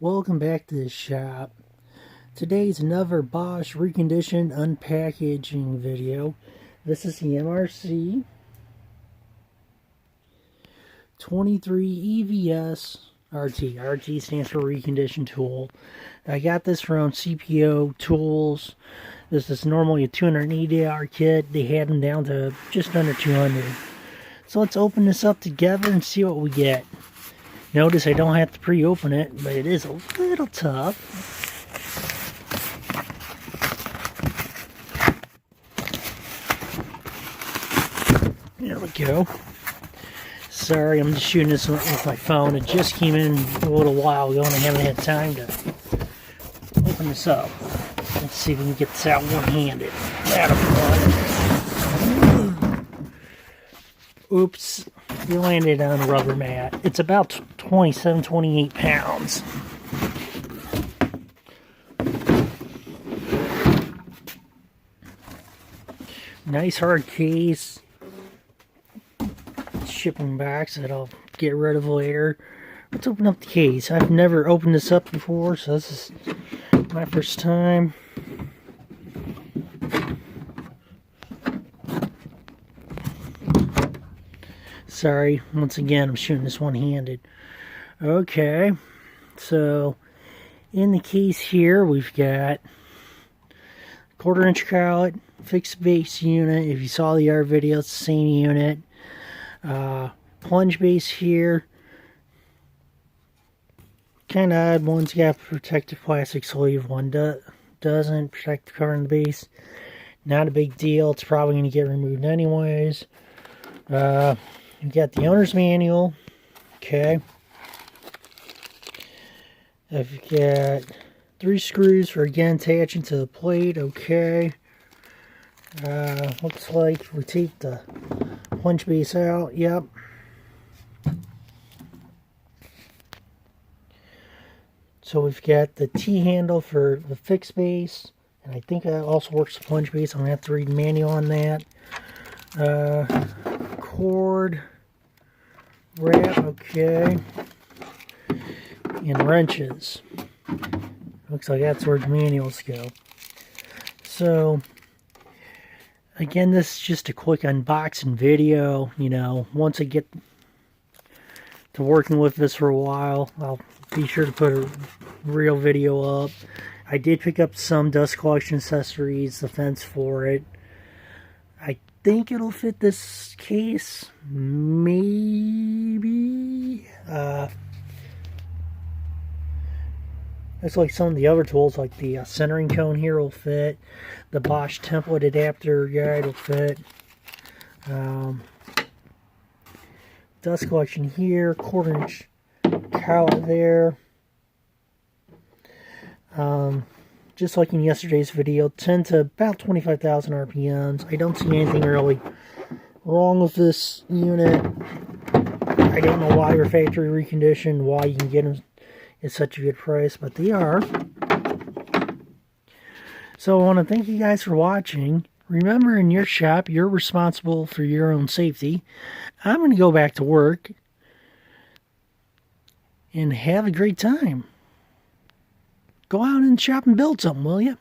Welcome back to the shop. Today's another Bosch reconditioned unpackaging video. This is the mrc23evs-rt. RT stands for reconditioned tool. I got this from CPO Tools. This is normally a $280 kit. They had them down to just under $200. So let's open this up together and see what we get. Notice I don't have to pre-open it, but it is a little tough. There we go. Sorry, I'm just shooting this with my phone. It just came in a little while ago and I haven't had time to open this up. Let's see if we can get this out one-handed. Oops. We landed on a rubber mat. It's about 27, 28 pounds. Nice hard case. Shipping box that I'll get rid of later. Let's open up the case. I've never opened this up before, so this is my first time. Sorry, once again, I'm shooting this one-handed. Okay, so in the case here, we've got quarter-inch collet, fixed base unit. If you saw the other video, it's the same unit. Plunge base here. Kind of odd. One's got protective plastic sleeve, one doesn't. Protect the cover on the base. Not a big deal. It's probably going to get removed anyways. You got the owner's manual. Okay. I've got 3 screws for, again, attaching to the plate. Okay. Looks like we take the plunge base out. Yep. So we've got the T-handle for the fixed base. And I think that also works the plunge base. I'm going to have to read the manual on that. Cord. Wrap, okay, and wrenches. Looks like that's where the manuals go. So, again, this is just a quick unboxing video. You know, once I get to working with this for a while, I'll be sure to put a real video up. I did pick up some dust collection accessories, the fence for it. I think it'll fit this case, maybe. It's like some of the other tools, like the centering cone here will fit. The Bosch template adapter guide will fit. Dust collection here, quarter-inch collet there. Just like in yesterday's video, 10 to about 25,000 RPMs. I don't see anything really wrong with this unit. I don't know why they're factory reconditioned, why you can get them at such a good price, but they are. So I want to thank you guys for watching. Remember, in your shop, you're responsible for your own safety. I'm going to go back to work and have a great time. Go out and shop and build something, will you?